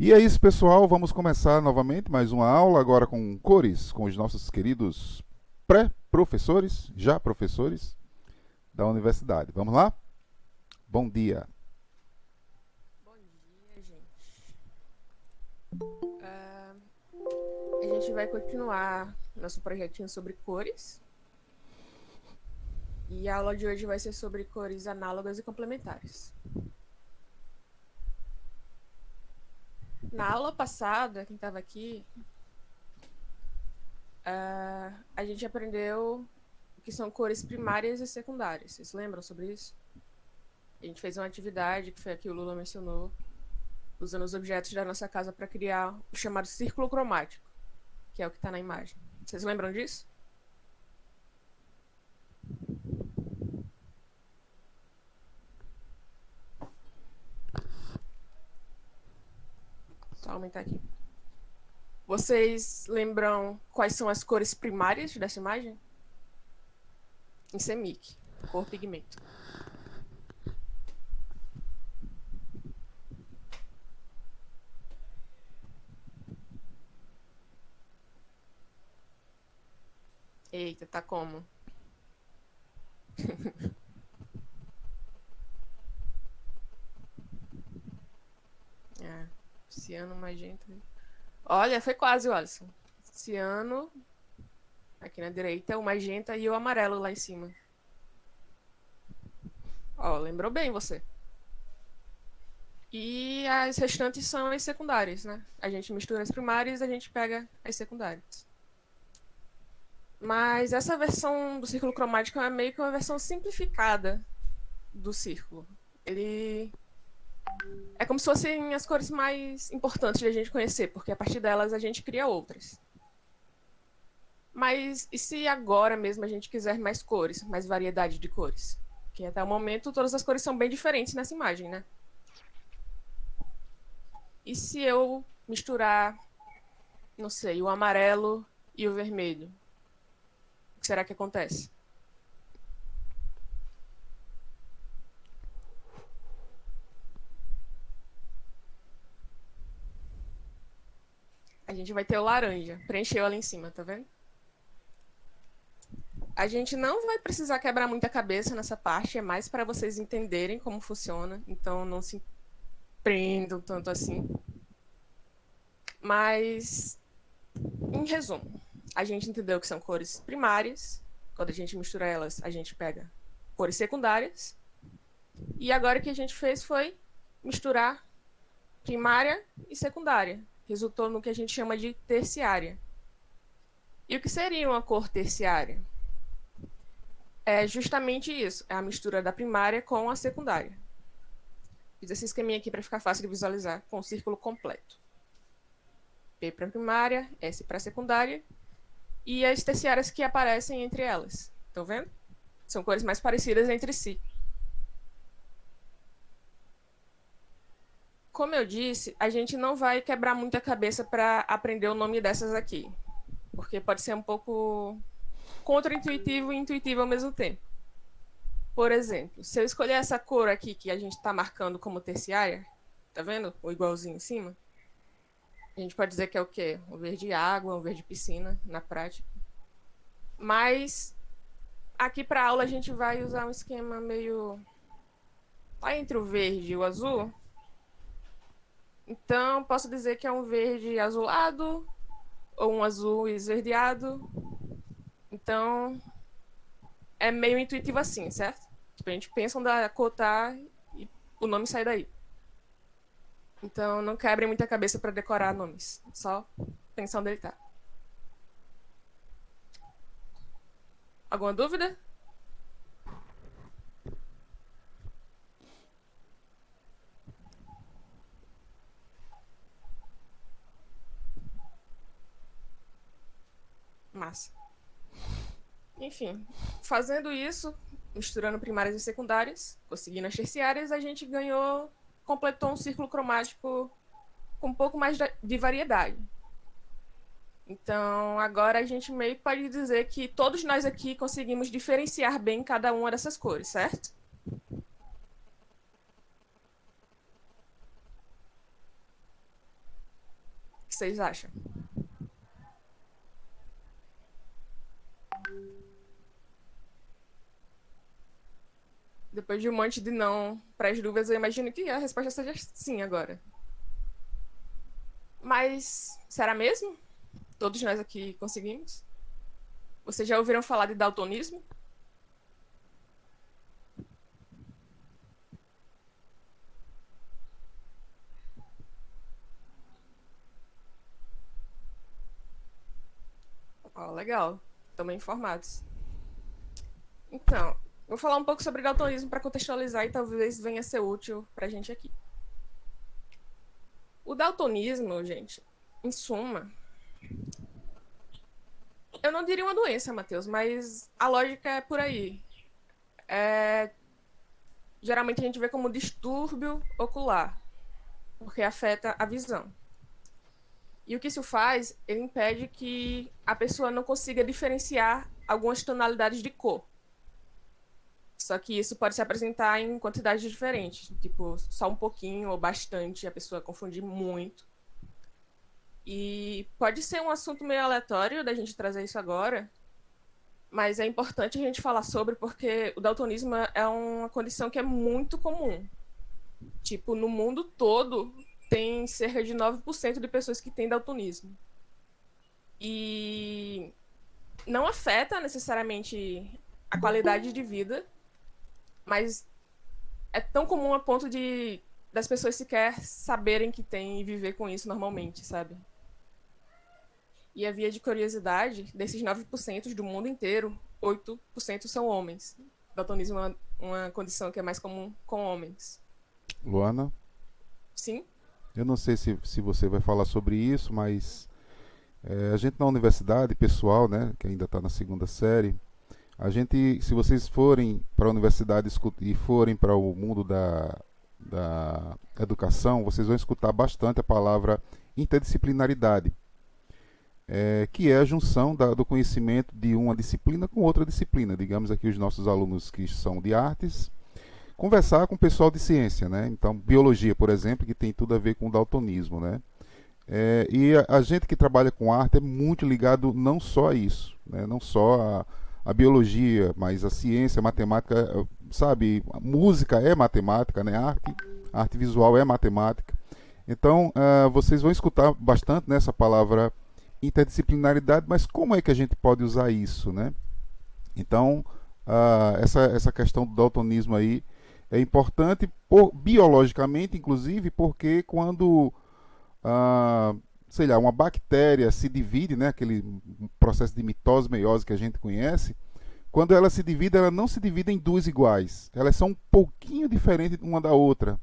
E é isso, pessoal. Vamos começar novamente mais uma aula agora com cores, com os nossos queridos pré-professores, já professores da universidade. Vamos lá? Bom dia. Bom dia, gente. Ah, a gente vai continuar nosso projetinho sobre cores. E a aula de hoje vai ser sobre cores análogas e complementares. Na aula passada, quem estava aqui, a gente aprendeu o que são cores primárias e secundárias. Vocês lembram sobre isso? A gente fez uma atividade, que foi a que o Lula mencionou, usando os objetos da nossa casa para criar o chamado círculo cromático, que é o que está na imagem. Vocês lembram disso? Só aumentar aqui. Vocês lembram quais são as cores primárias dessa imagem? Em CMYK, cor pigmento. Eita, tá como? É, ciano, magenta. Olha, foi quase, Alisson. Ciano, aqui na direita, o magenta e o amarelo lá em cima. Ó, lembrou bem você. E as restantes são as secundárias, né? A gente mistura as primárias e a gente pega as secundárias. Mas essa versão do círculo cromático é meio que uma versão simplificada do círculo. Ele é como se fossem as cores mais importantes de a gente conhecer, porque a partir delas a gente cria outras. Mas e se agora mesmo a gente quiser mais cores, mais variedade de cores? Que até o momento todas as cores são bem diferentes nessa imagem, né? E se eu misturar, não sei, o amarelo e o vermelho? O que será que acontece? A gente vai ter o laranja, preencheu ali em cima, tá vendo? A gente não vai precisar quebrar muita cabeça nessa parte, é mais para vocês entenderem como funciona, então não se prendam tanto assim. Mas, em resumo, a gente entendeu que são cores primárias, quando a gente mistura elas, a gente pega cores secundárias, e agora o que a gente fez foi misturar primária e secundária. Resultou no que a gente chama de terciária. E o que seria uma cor terciária? É justamente isso, é a mistura da primária com a secundária. Fiz esse esqueminha aqui para ficar fácil de visualizar, com o círculo completo. P para primária, S para secundária, e as terciárias que aparecem entre elas. Estão vendo? São cores mais parecidas entre si. Como eu disse, a gente não vai quebrar muita cabeça para aprender o nome dessas aqui, porque pode ser um pouco contra-intuitivo e intuitivo ao mesmo tempo. Por exemplo, se eu escolher essa cor aqui que a gente está marcando como terciária, tá vendo? O igualzinho em cima. A gente pode dizer que é o quê? Um verde água, um verde piscina, na prática. Mas aqui para aula a gente vai usar um esquema meio lá entre o verde e o azul. Então, posso dizer que é um verde azulado ou um azul esverdeado. Então, é meio intuitivo assim, certo? Tipo, a gente pensa onde a cor tá e o nome sai daí. Então, não quebrem muita cabeça para decorar nomes. Só pensar onde ele tá. Alguma dúvida? Massa. Enfim, fazendo isso, misturando primárias e secundárias, conseguindo as terciárias, a gente ganhou, completou um círculo cromático com um pouco mais de variedade. Então, agora a gente meio que pode dizer que todos nós aqui conseguimos diferenciar bem cada uma dessas cores, certo? vocês acham? Depois de um monte de não para as dúvidas, eu imagino que a resposta seja sim agora. Mas será mesmo? Todos nós aqui conseguimos? Vocês já ouviram falar de daltonismo? Ó, legal. Estão bem informados. Então, vou falar um pouco sobre daltonismo para contextualizar e talvez venha a ser útil para a gente aqui. O daltonismo, gente, em suma, eu não diria uma doença, Matheus, mas a lógica é por aí. Geralmente a gente vê como distúrbio ocular, porque afeta a visão. E o que isso faz, ele impede que a pessoa não consiga diferenciar algumas tonalidades de cor. Só que isso pode se apresentar em quantidades diferentes, tipo, só um pouquinho ou bastante, a pessoa confundir muito. E pode ser um assunto meio aleatório da gente trazer isso agora, mas é importante a gente falar sobre porque o daltonismo é uma condição que é muito comum. Tipo, no mundo todo, tem cerca de 9% de pessoas que têm daltonismo. E não afeta necessariamente a qualidade de vida, mas é tão comum a ponto de das pessoas sequer saberem que tem e viver com isso normalmente, sabe? E a via de curiosidade, desses 9% do mundo inteiro, 8% são homens. Daltonismo é uma condição que é mais comum com homens. Luana, Sim? eu não sei se você vai falar sobre isso, mas a gente na universidade, pessoal, né, que ainda está na segunda série, a gente, se vocês forem para a universidade e forem para o mundo da educação, vocês vão escutar bastante a palavra interdisciplinaridade, que é a junção do conhecimento de uma disciplina com outra disciplina. Digamos aqui os nossos alunos que são de artes, conversar com o pessoal de ciência, né? Então, biologia, por exemplo, que tem tudo a ver com o daltonismo, né? E a gente que trabalha com arte é muito ligado não só a isso, né? Não só a biologia, mas a ciência, a matemática, sabe? A música é matemática, né? A arte visual é matemática. Então, vocês vão escutar bastante nessa palavra interdisciplinaridade, mas como é que a gente pode usar isso, né? Então, essa questão do daltonismo aí é importante biologicamente, inclusive, porque quando sei lá, uma bactéria se divide, né, aquele processo de mitose, meiose que a gente conhece, quando ela se divide, ela não se divide em duas iguais. Elas são um pouquinho diferentes uma da outra,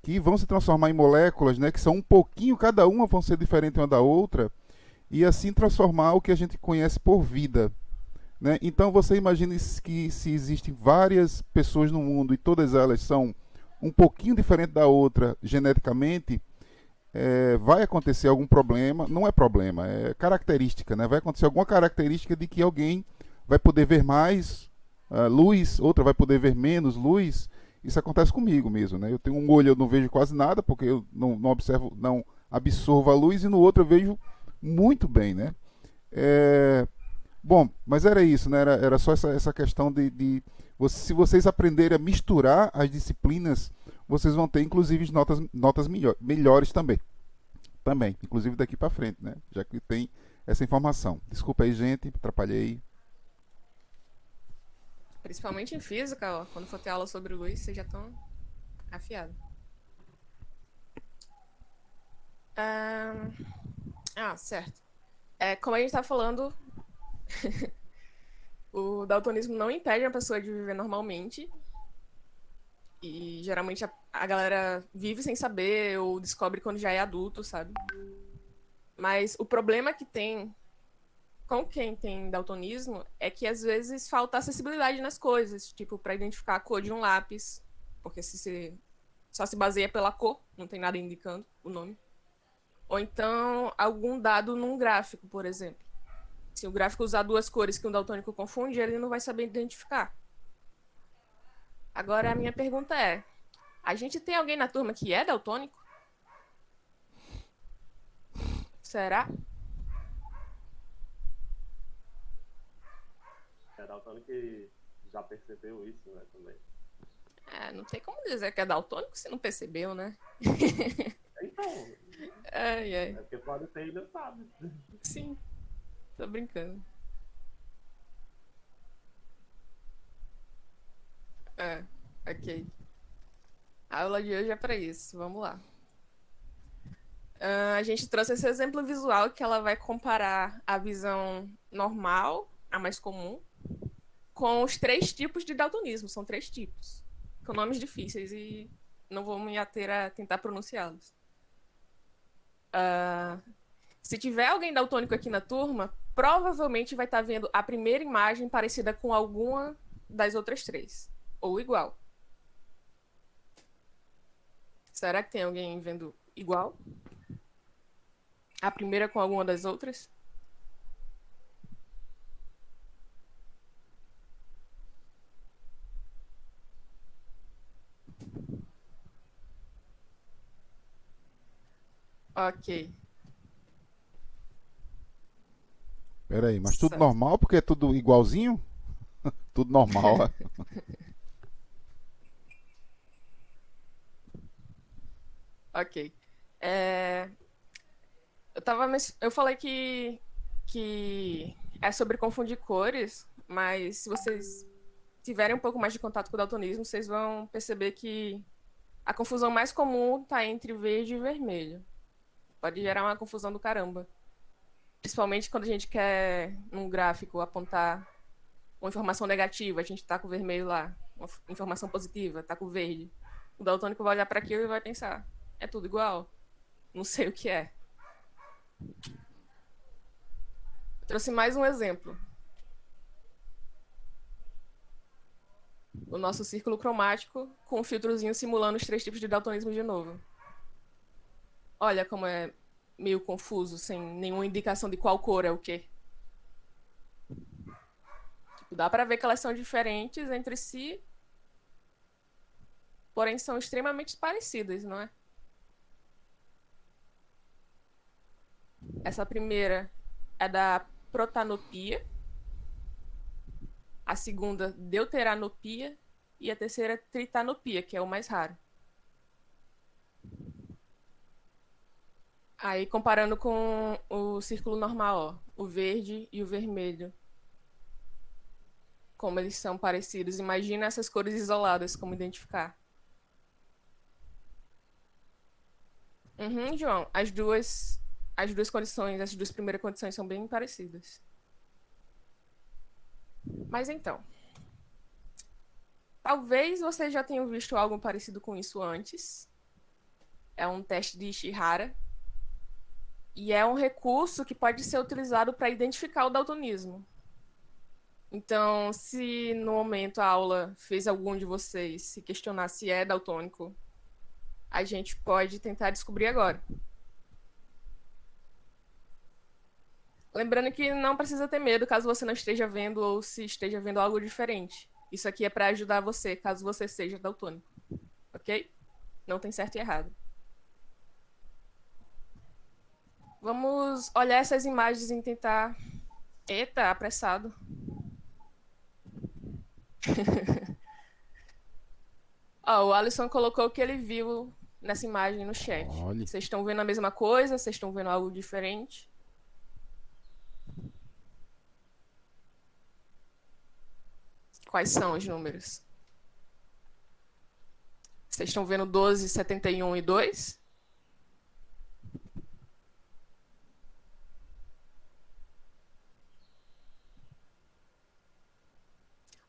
que vão se transformar em moléculas, né, que são um pouquinho, cada uma vão ser diferentes uma da outra, e assim transformar o que a gente conhece por vida. Né? Então você imagina que se existem várias pessoas no mundo e todas elas são um pouquinho diferentes da outra geneticamente, vai acontecer algum problema, não é problema, é característica, né? Vai acontecer alguma característica de que alguém vai poder ver mais luz, outra vai poder ver menos luz. Isso acontece comigo mesmo, né? Eu tenho um olho, eu não vejo quase nada, porque eu não observo, não absorvo a luz, e no outro eu vejo muito bem, né? Bom, mas era isso, né? Era só essa questão se vocês aprenderem a misturar as disciplinas, vocês vão ter inclusive notas melhores também. Também, inclusive daqui para frente, né? Já que tem essa informação. Desculpa aí, gente, atrapalhei. Principalmente em física, ó, quando for ter aula sobre luz, vocês já estão afiados. Certo. Como a gente tá falando, o daltonismo não impede a pessoa de viver normalmente. E geralmente a galera vive sem saber ou descobre quando já é adulto, sabe? Mas o problema que tem com quem tem daltonismo é que às vezes falta acessibilidade nas coisas, tipo, para identificar a cor de um lápis, porque se só se baseia pela cor, não tem nada indicando o nome. Ou então algum dado num gráfico, por exemplo. Se o gráfico usar duas cores que um daltônico confunde, ele não vai saber identificar. Agora a minha pergunta é: a gente tem alguém na turma que é daltônico? Será? É daltônico que já percebeu isso, né, também. É, não tem como dizer que é daltônico se não percebeu, né? Então, Ai, ai. é porque pode ser e não sabe. Sim, tô brincando. É, ok. A aula de hoje é pra isso, vamos lá. A gente trouxe esse exemplo visual que ela vai comparar a visão normal, a mais comum, com os 3 tipos de daltonismo. São 3 tipos, com nomes difíceis e não vou me ater a tentar pronunciá-los. Se tiver alguém daltônico aqui na turma, provavelmente vai estar vendo a primeira imagem parecida com alguma das outras 3, ou igual. Será que tem alguém vendo igual? A primeira com alguma das outras? Ok. Pera aí, mas tudo Certo. normal porque é tudo igualzinho? Tudo normal, é? Ok. Eu falei que é sobre confundir cores, mas se vocês tiverem um pouco mais de contato com o daltonismo, vocês vão perceber que a confusão mais comum está entre verde e vermelho. Pode gerar uma confusão do caramba. Principalmente quando a gente quer, num gráfico, apontar uma informação negativa, a gente está com o vermelho lá. Uma informação positiva, está com o verde. O daltônico vai olhar para aquilo e vai pensar: é tudo igual? Não sei o que é. Eu trouxe mais um exemplo. O nosso círculo cromático com um filtrozinho simulando os 3 tipos de daltonismo de novo. Olha como é meio confuso, sem nenhuma indicação de qual cor é o quê. Tipo, dá pra ver que elas são diferentes entre si, porém são extremamente parecidas, não é? Essa primeira é da protanopia, a segunda deuteranopia e a terceira tritanopia, que é o mais raro. Aí comparando com o círculo normal, ó, o verde e o vermelho. Como eles são parecidos. Imagina essas cores isoladas, como identificar. João, as duas condições, as 2 primeiras condições são bem parecidas. Mas então, talvez vocês já tenham visto algo parecido com isso antes. É um teste de Ishihara. E é um recurso que pode ser utilizado para identificar o daltonismo. Então, se no momento a aula fez algum de vocês se questionar se é daltônico, a gente pode tentar descobrir agora. Lembrando que não precisa ter medo caso você não esteja vendo ou se esteja vendo algo diferente. Isso aqui é para ajudar você, caso você seja daltônico. Ok? Não tem certo e errado. Vamos olhar essas imagens e tentar... Eita, apressado. O Alisson colocou o que ele viu nessa imagem no chat. Olha. Vocês estão vendo a mesma coisa? Vocês estão vendo algo diferente? Quais são os números? Vocês estão vendo 12, 71 e 2?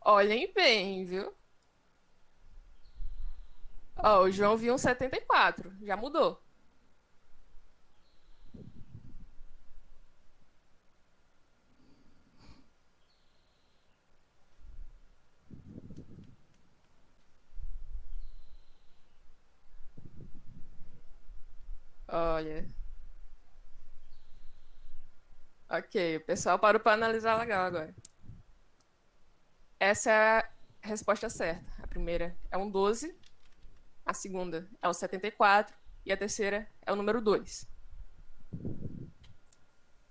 Olhem bem, viu? O João viu um 74. Já mudou. Olha. Ok, o pessoal parou para analisar legal agora. Essa é a resposta certa. A primeira é um 12, a segunda é o 74 e a terceira é o número 2.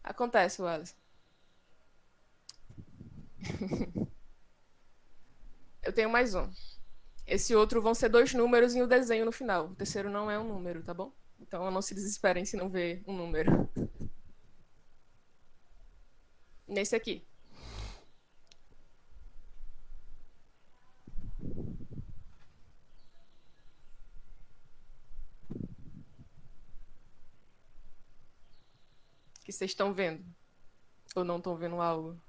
Acontece, Wallace. Eu tenho mais um. Esse outro vão ser dois números e o desenho no final. O terceiro não é um número, tá bom? Então não se desesperem se não ver um número. Nesse aqui. Que vocês estão vendo. Ou não estão vendo algo.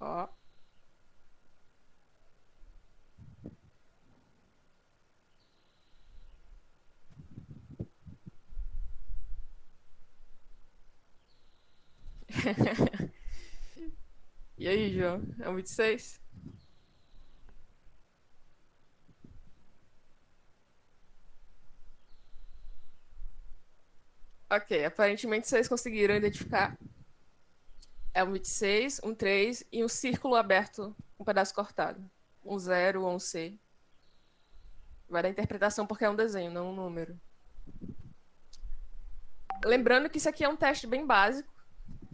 Ó. E aí, João? É um 26? Ok, aparentemente vocês conseguiram identificar. É um 26, um 3 e um círculo aberto, um pedaço cortado. Um 0 ou um C. Vai dar interpretação porque é um desenho, não um número. Lembrando que isso aqui é um teste bem básico.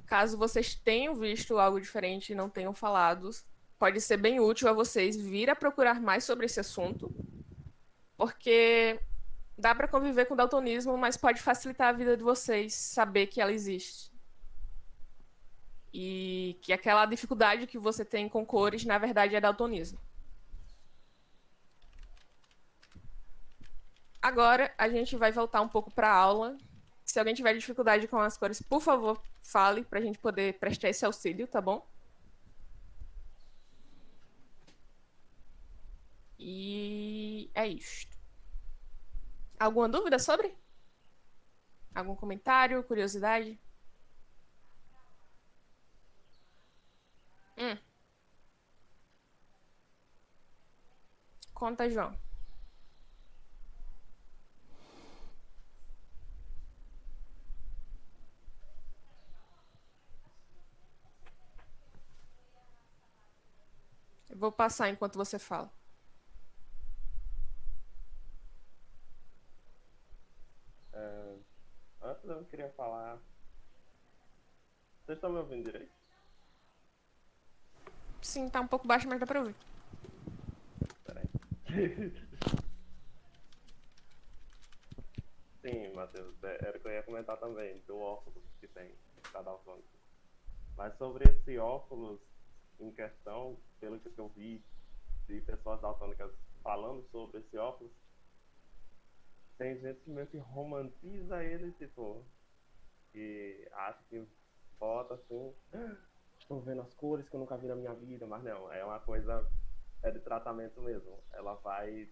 Caso vocês tenham visto algo diferente e não tenham falado, pode ser bem útil a vocês vir a procurar mais sobre esse assunto, porque dá para conviver com o daltonismo, mas pode facilitar a vida de vocês saber que ela existe. E que aquela dificuldade que você tem com cores, na verdade, é daltonismo. Agora a gente vai voltar um pouco para a aula. Se alguém tiver dificuldade com as cores, por favor, fale para a gente poder prestar esse auxílio, tá bom? E é isto. Alguma dúvida sobre? Algum comentário, curiosidade? Hum, conta, João. Eu vou passar enquanto você fala. Antes eu queria falar. Vocês estão me ouvindo direito? Sim, tá um pouco baixo, mas dá pra ouvir. Peraí. Sim, Matheus, era o que eu ia comentar também, do óculos que tem da daltônico. Mas sobre esse óculos em questão, pelo que eu vi de pessoas daltônicas falando sobre esse óculos, tem gente que meio que romantiza ele, tipo, que acha que bota assim, tô vendo as cores que eu nunca vi na minha vida, mas não, é uma coisa, é de tratamento mesmo. Ela vai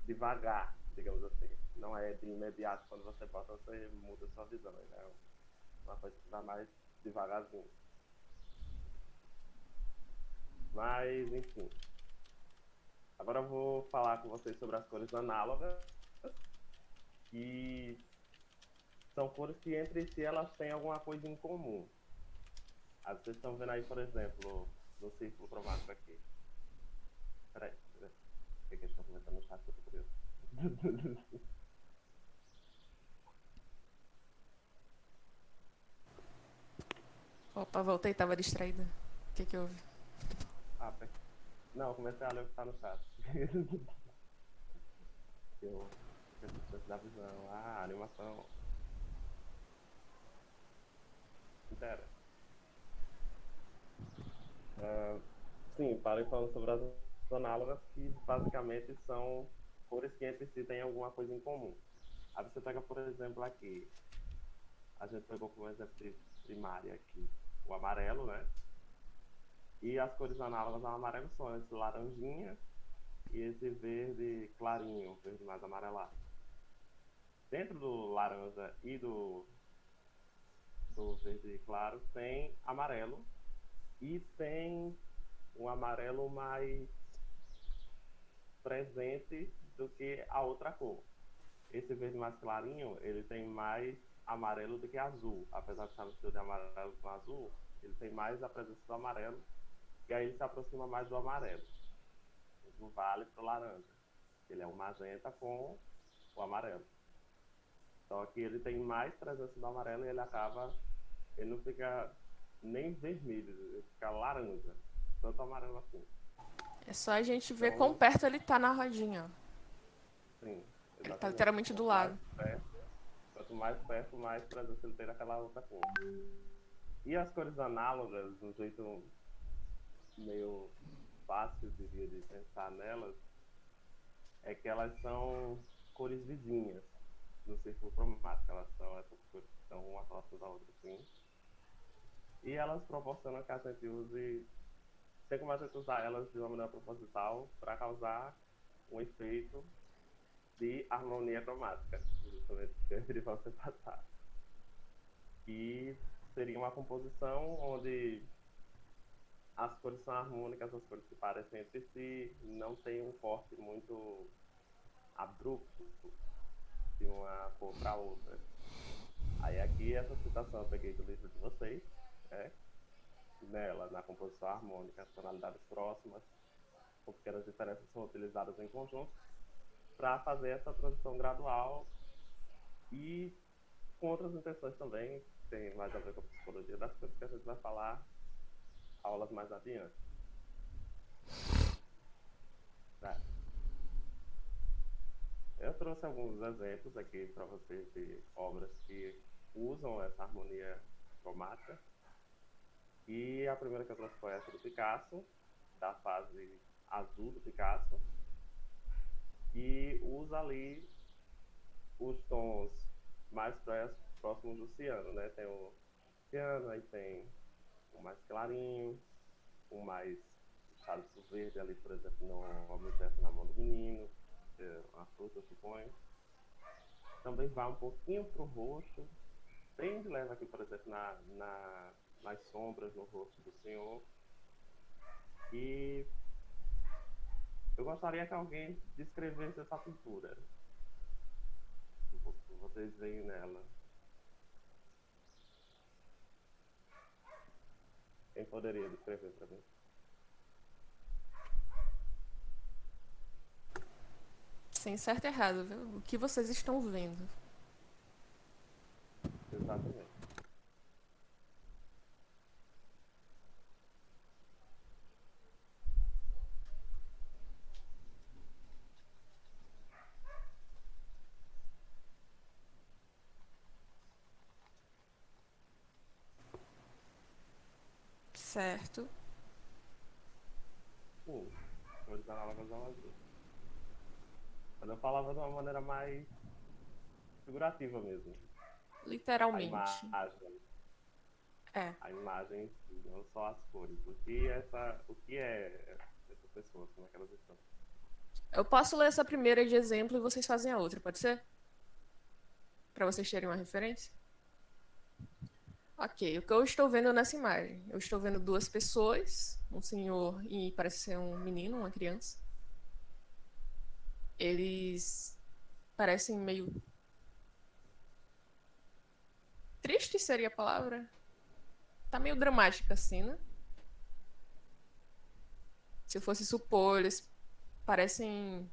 devagar, digamos assim. Não é de imediato, quando você bota, você muda sua visão. É uma coisa que vai mais devagarzinho. Mas, enfim. Agora eu vou falar com vocês sobre as cores análogas, que são cores que entre si elas têm alguma coisa em comum. Aí vocês estão vendo aí, por exemplo, no círculo cromático aqui. Peraí, o que eles estão comentando no chat que eu tô curioso? Opa, voltei, tava distraída. O que houve? Ah, não, eu comecei a ler o que tá no chat. Eu preciso da visão. Ah, animação. Inteira. Sim, parem falando sobre as análogas, que basicamente são cores que entre si têm alguma coisa em comum. Aí você pega, por exemplo, aqui. A gente pegou como exemplo primária aqui o amarelo, né? E as cores análogas ao amarelo são esse laranjinha e esse verde clarinho, verde mais amarelado. Dentro do laranja e do verde claro tem amarelo e tem um amarelo mais presente do que a outra cor. Esse verde mais clarinho, ele tem mais amarelo do que azul. Apesar de estar misturado de amarelo com azul, ele tem mais a presença do amarelo, e aí ele se aproxima mais do amarelo. do vale para o laranja. Ele é o magenta com o amarelo. Só que ele tem mais presença do amarelo e ele não fica nem vermelho, ele fica laranja, tanto amarelo assim. É só a gente ver quão Então, perto ele tá na rodinha. sim, Ele tá exatamente. literalmente do lado. Quanto mais perto, mais presença ele tem naquela outra cor. E as cores análogas, um jeito meio fácil, diria, de pensar nelas, é que elas são cores vizinhas no círculo cromático. Elas são essas cores que estão uma próxima da outra, assim. E elas proporcionam que a gente use, tem como a gente usar elas de uma maneira proposital para causar um efeito de harmonia cromática, justamente que eu queria você passar. E seria uma composição onde as cores são harmônicas, as cores se parecem entre si, não tem um corte muito abrupto de uma cor para outra. Aí aqui essa citação eu peguei do livro de vocês, né? Nela, na composição harmônica, as tonalidades próximas, com pequenas diferenças são utilizadas em conjunto para fazer essa transição gradual e com outras intenções também, tem mais a ver com a psicologia das coisas que a gente vai falar aulas mais adiante. Tá. Eu trouxe alguns exemplos aqui para vocês de obras que usam essa harmonia cromática. E a primeira que eu trouxe foi essa do Picasso, da fase azul do Picasso, e usa ali os tons mais próximos do ciano, né? Tem o ciano, aí tem o mais clarinho, o mais puxado pro verde ali, por exemplo, no objeto na mão do menino, uma fruta, eu suponho. Também vai um pouquinho pro roxo, bem de leve aqui, por exemplo, nas sombras no rosto do senhor. E eu gostaria que alguém descrevesse essa pintura. Vocês veem nela. Quem poderia descrever para mim? Sem certo e errado, viu? O que vocês estão vendo? Exatamente. Certo. Cores análogas ao azul. Mas eu falava de uma maneira mais figurativa mesmo. A Literalmente. imagem. É. A imagem em si, não só as cores. O que é essas pessoas, como é que elas estão? Eu posso ler essa primeira de exemplo e vocês fazem a outra, pode ser? Pra vocês terem uma referência? Ok, o que eu estou vendo nessa imagem? Eu estou vendo duas pessoas, um senhor e parece ser um menino, uma criança. Eles parecem meio. Triste seria a palavra? Tá meio dramática a cena. Se eu fosse supor, eles parecem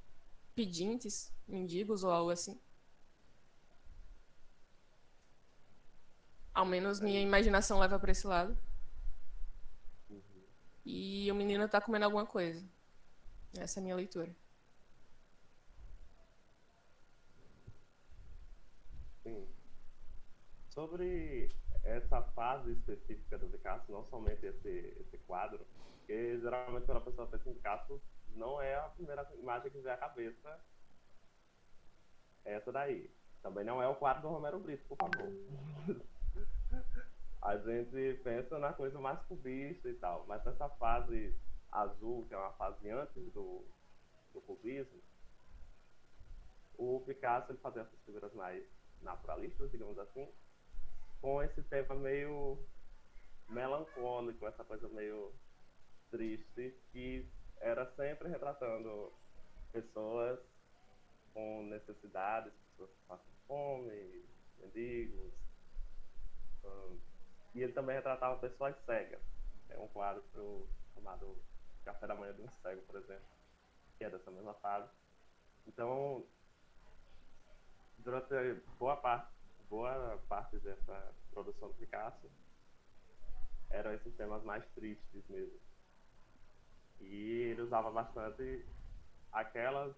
pedintes, mendigos ou algo assim. Ao menos minha imaginação leva pra esse lado. E o menino tá comendo alguma coisa. Essa é a minha leitura. Sim. Sobre essa fase específica do Picasso, não somente esse quadro, porque geralmente quando a pessoa pensa em Picasso, não é a primeira imagem que vem à cabeça essa daí. Também não é o quadro do Romero Brito, por favor. A gente pensa na coisa mais cubista e tal, mas essa fase azul, que é uma fase antes do cubismo, o Picasso ele fazia essas figuras mais naturalistas, digamos assim, com esse tema meio melancólico, essa coisa meio triste, que era sempre retratando pessoas com necessidades, pessoas que passam fome, mendigos. E ele também retratava pessoas cegas. Tem um quadro chamado Café da Manhã de um Cego, por exemplo, que é dessa mesma fase. Então, durante boa parte dessa produção do Picasso, eram esses temas mais tristes mesmo. E ele usava bastante aquelas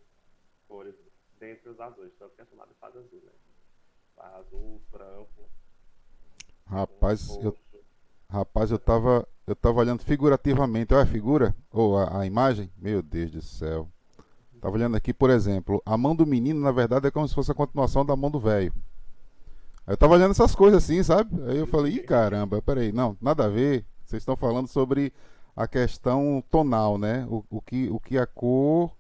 cores dentre os azuis, tanto que é chamado de fase azul, né? Azul, branco, Rapaz, eu, roxo. rapaz, eu tava olhando figurativamente, olha a figura, ou a imagem, meu Deus do céu. Tava olhando aqui, por exemplo, a mão do menino, na verdade, é como se fosse a continuação da mão do velho. Aí eu tava olhando essas coisas assim, sabe? Aí eu falei, ih, caramba, peraí, não, nada a ver. Vocês estão falando sobre a questão tonal, né? O que a cor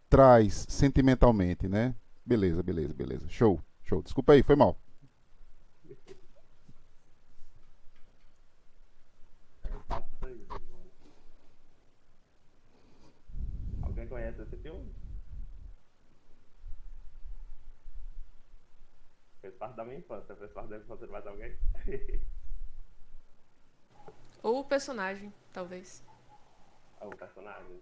traz sentimentalmente, né? Beleza, beleza, beleza. Show, show. Desculpa aí, foi mal. Passa aí, mano. Alguém conhece esse filme? Fez parte da minha infância. Fez parte da infância de mais alguém? Ou o personagem, talvez. Algum personagem?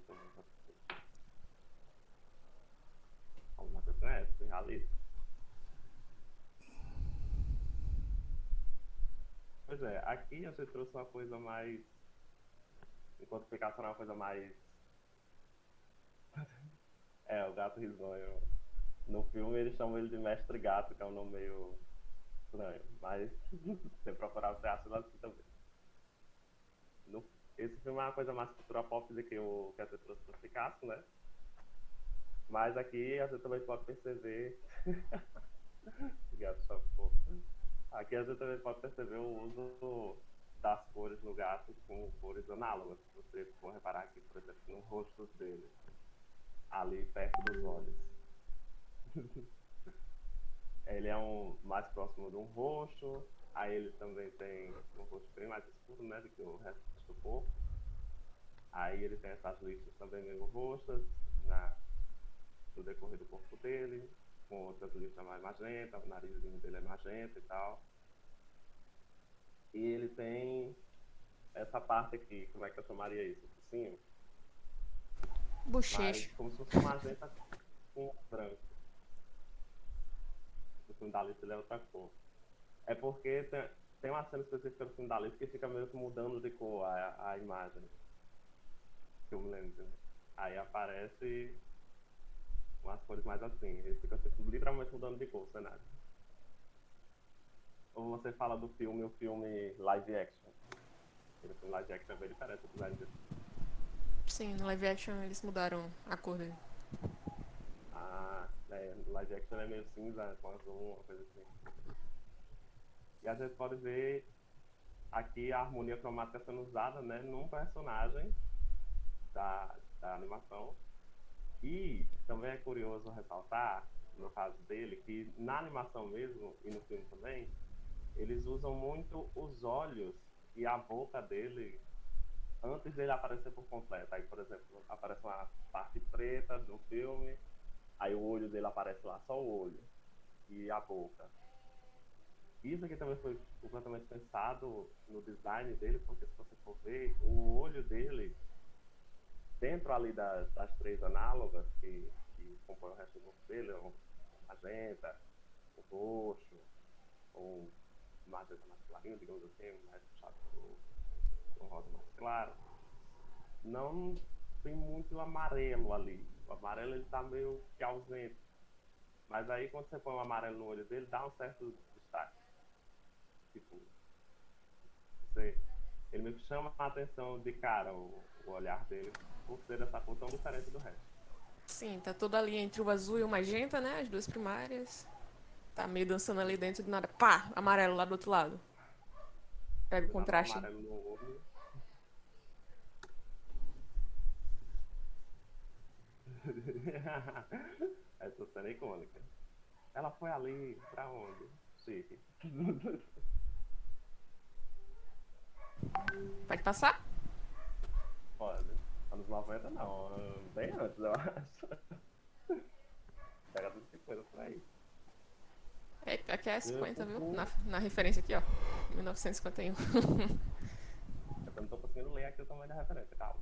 Alguma coisa conhece? Alice. Pois é, aqui a gente trouxe uma coisa mais. Enquanto Picasso era uma coisa mais. É, o gato risonho. No filme eles chamam ele de Mestre Gato, que é um nome meio estranho. Mas se você procurar, você acha assim também. No- Esse filme é uma coisa mais cultura pop do que o que a gente trouxe do Picasso, né? Mas aqui a gente também pode perceber. Gato só fofo. Aqui a gente também pode perceber o uso das cores no gato com cores análogas. Se você for reparar aqui, por exemplo, no rosto dele, ali perto dos olhos. Ele é um mais próximo de um roxo, aí ele também tem um rosto bem mais escuro, né, do que o resto do corpo. Aí ele tem essas listas também meio roxas no decorrer do corpo dele, com outras listas mais magenta, o narizinho dele é magenta e tal. E ele tem essa parte aqui, como é que eu chamaria isso? Focinho? Mas Bochecha. como se fosse um magenta com branco. O filme da lista ele é outra cor. É porque tem uma cena específica do filme da lista que fica meio que mudando de cor a imagem. Que eu me lembro. Aí aparece umas cores mais assim. Ele fica literalmente mudando de cor o cenário. Ou você fala do filme, o filme live action. O filme live action é bem diferente do design dele. Sim, no live action eles mudaram a cor dele. Live action é meio cinza, com azul, uma coisa assim. E a gente pode ver aqui a harmonia cromática sendo usada, né, num personagem da animação. E também é curioso ressaltar, no caso dele, que na animação mesmo, e no filme também, eles usam muito os olhos e a boca dele antes dele aparecer por completo. Aí, por exemplo, aparece uma parte preta no filme, aí o olho dele aparece lá, só o olho e a boca. Isso aqui também foi completamente pensado no design dele, porque se você for ver, o olho dele, dentro ali das três análogas que compõem o resto do corpo dele, o magenta, o roxo, ou magenta mais clarinho, digamos assim, mais puxado pro rosa mais claro, não tem muito amarelo ali. O amarelo ele tá meio que ausente. Mas aí quando você põe o amarelo no olho dele, dá um certo destaque. Tipo, ele meio que chama a atenção de cara o olhar dele por ser dessa cor tão diferente do resto. Sim, tá tudo ali entre o azul e o magenta, né? As duas primárias. Tá meio dançando ali dentro do nada. Pá! Amarelo lá do outro lado. Pega o Ele dá um contraste. amarelo no olho. Essa cena é icônica. Ela foi ali, pra onde? Chique. Pode passar? Pode. Anos 90 não, bem antes, eu acho. Pega tudo que coisa por aí. É, aqui é 50, viu? Eu Na referência aqui, ó. 1951. não tô conseguindo ler aqui o tamanho da referência, calma.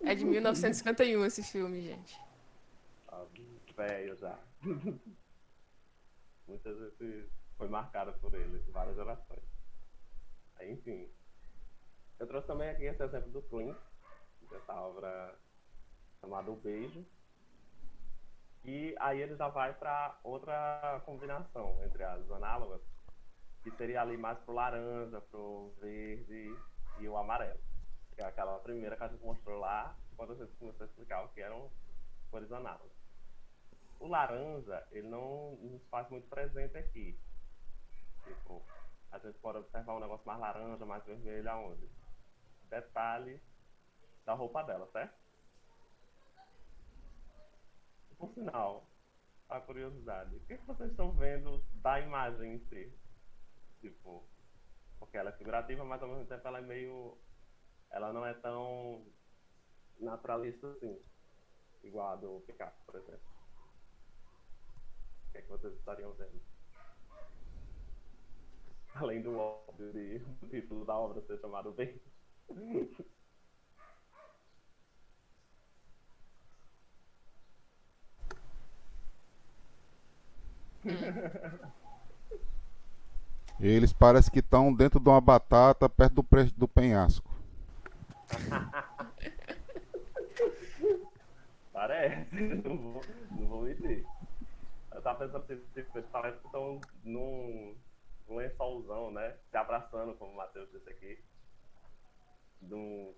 É de 1951 esse filme, gente. Tá velho já. Muitas vezes foi marcada por ele, várias gerações. Aí, enfim. Eu trouxe também aqui esse exemplo do Clint, dessa obra chamada O Beijo. E aí ele já vai para outra combinação entre as análogas, que seria ali mais pro laranja, pro verde e o amarelo. Que é aquela primeira que a gente mostrou lá, quando a gente começou a explicar o que eram cores análogas. O laranja, ele não nos faz muito presente aqui. Tipo, a gente pode observar um negócio mais laranja, mais vermelho, aonde? Detalhes da roupa dela, certo? Por sinal, a curiosidade, o que vocês estão vendo da imagem em si? Tipo, porque ela é figurativa, mas ao mesmo tempo ela é meio... Ela não é tão naturalista assim, igual a do Picasso, por exemplo. O que é que vocês estariam vendo? Além do óbvio do título da obra ser chamado Bem. Eles parecem que estão dentro de uma batata perto do penhasco. Parece, não vou mentir. Eu tava pensando assim, tipo, parece que estão num lençolzão, né? Se abraçando, como o Matheus disse aqui. Num,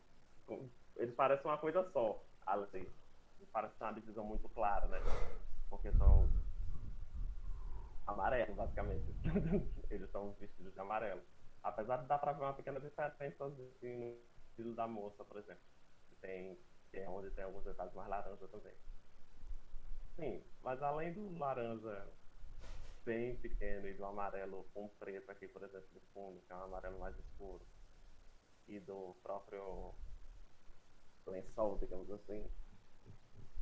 eles parecem uma coisa só, ali. Parece uma divisão muito clara, né? Porque são amarelos, basicamente. Eles são vestidos de amarelo. Apesar de dar pra ver uma pequena diferença assim, no estilo da moça, por exemplo. Que é onde tem alguns detalhes mais laranja também. Sim, mas além do laranja bem pequeno e do amarelo com preto aqui, por exemplo, do fundo, que é um amarelo mais escuro, e do próprio lençol, digamos assim,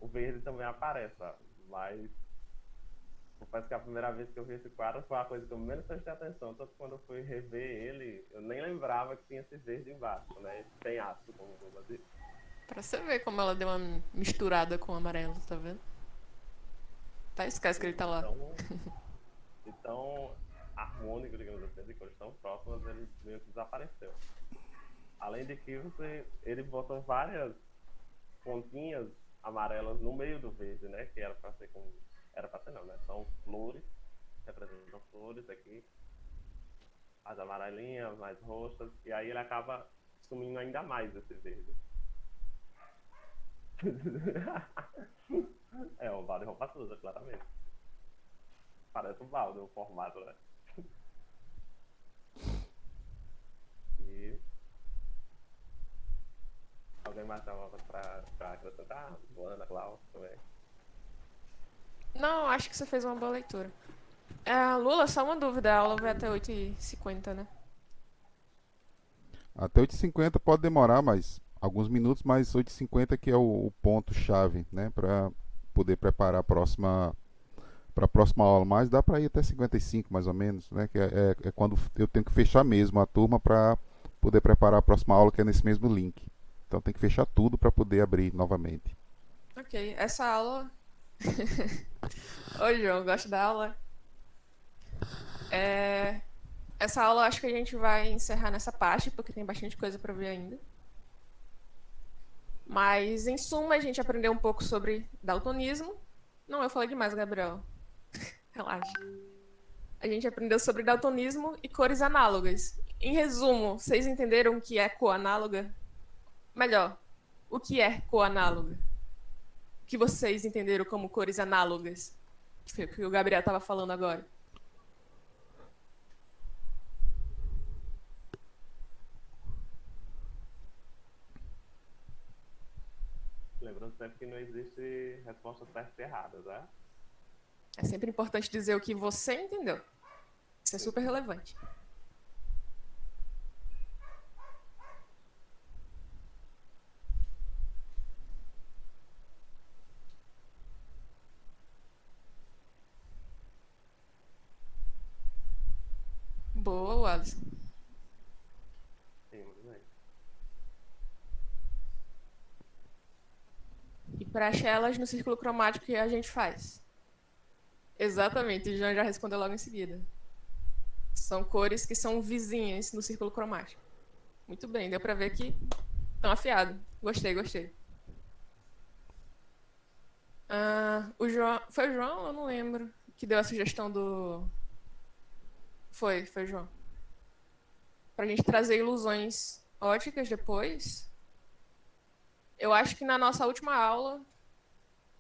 o verde também aparece, sabe? Mas confesso que a primeira vez que eu vi esse quadro foi a coisa que eu menos prestei atenção, tanto quando eu fui rever ele, eu nem lembrava que tinha esse verde embaixo, né? Esse penhasco, como o Lula disse. Pra você ver como ela deu uma misturada com o amarelo, tá vendo? Tá, esquece que ele tá lá. Então harmônico, digamos assim, de cores tão próximas, ele meio que desapareceu. Além de que ele botou várias pontinhas amarelas no meio do verde, né? Que era para ser com... Era para ser não, né? São flores, representam flores aqui. As amarelinhas, mais roxas. E aí ele acaba sumindo ainda mais esse verde. É um balde de roupa suja, claramente. Parece um balde, o formato, né? E alguém mais tem alguma coisa pra acrescentar? Luana, Cláudia também. Não, acho que você fez uma boa leitura. Lula, só uma dúvida. A aula vai até 8h50, né? Até 8h50 pode demorar mais alguns minutos, mas 8h50 que é o ponto-chave, né? Para poder preparar para a próxima aula. Mas dá para ir até 55 mais ou menos, né? Que é quando eu tenho que fechar mesmo a turma para poder preparar a próxima aula, que é nesse mesmo link. Então tem que fechar tudo para poder abrir novamente. Ok, essa aula. Oi, João, gosta da aula? Essa aula eu acho que a gente vai encerrar nessa parte, porque tem bastante coisa para ver ainda. Mas, em suma, a gente aprendeu um pouco sobre daltonismo. Não, eu falei demais, Gabriel. Relaxa. A gente aprendeu sobre daltonismo e cores análogas. Em resumo, vocês entenderam o que é coanáloga? Melhor, o que é coanáloga? O que vocês entenderam como cores análogas? Que foi o que o Gabriel estava falando agora. Lembrando sempre que não existe resposta certa e errada, tá? É sempre importante dizer o que você entendeu. Isso é super relevante. Boa, Alisson. Sim, muito bem. preenche elas no círculo cromático que a gente faz. Exatamente, o João já respondeu logo em seguida. São cores que são vizinhas no círculo cromático. Muito bem, deu pra ver que estão afiados. Gostei, gostei. O João. Foi o João? Eu não lembro. Que deu a sugestão do. Foi o João. Pra gente trazer ilusões óticas depois. Eu acho que na nossa última aula,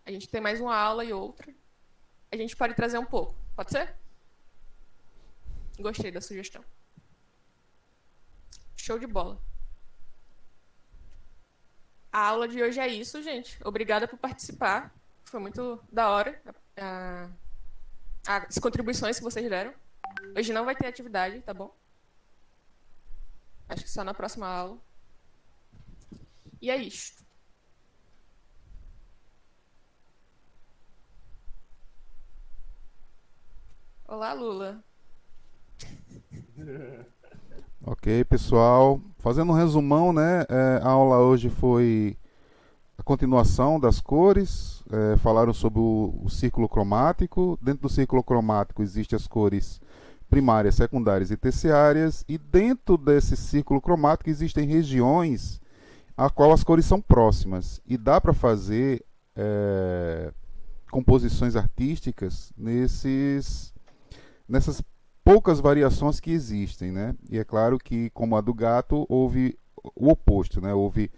a gente tem mais uma aula e outra. A gente pode trazer um pouco. Pode ser? Gostei da sugestão. Show de bola. A aula de hoje é isso, gente. Obrigada por participar. Foi muito da hora as contribuições que vocês deram. Hoje não vai ter atividade, tá bom? Acho que só na próxima aula. E é isto. Olá, Lula. Ok, pessoal. Fazendo um resumão, né? A aula hoje foi a continuação das cores. Falaram sobre o círculo cromático. Dentro do círculo cromático existem as cores primárias, secundárias e terciárias. E dentro desse círculo cromático existem regiões a qual as cores são próximas. E dá para fazer composições artísticas nessas poucas variações que existem, né? E é claro que, como a do gato, houve o oposto, né? Houve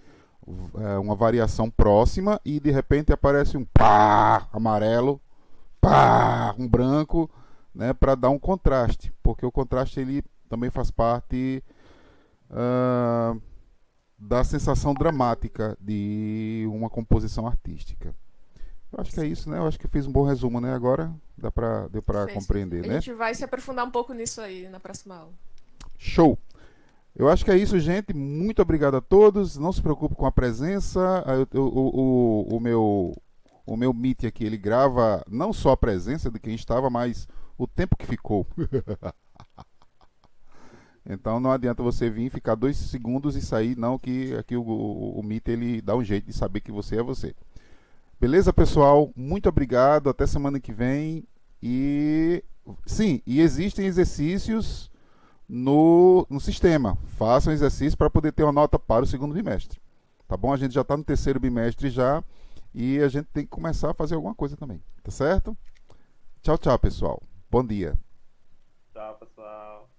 uma variação próxima e de repente aparece um pá amarelo, pá um branco, né? Para dar um contraste, porque o contraste ele também faz parte da sensação dramática de uma composição artística. Eu acho que é isso, né? Eu acho que eu fiz um bom resumo, né? Agora deu pra compreender, né? A gente vai se aprofundar um pouco nisso aí na próxima aula. Show! Eu acho que é isso, gente. Muito obrigado a todos. Não se preocupe com a presença. O meu Meet aqui, ele grava não só a presença de quem estava, mas o tempo que ficou. Então não adianta você vir, ficar 2 segundos e sair, não, que aqui o Meet ele dá um jeito de saber que você é você. Beleza, pessoal? Muito obrigado. Até semana que vem. E sim, e existem exercícios no sistema. Façam exercício para poder ter uma nota para o segundo bimestre. Tá bom? A gente já está no terceiro bimestre já. E a gente tem que começar a fazer alguma coisa também. Tá certo? Tchau, tchau, pessoal. Bom dia. Tchau, pessoal.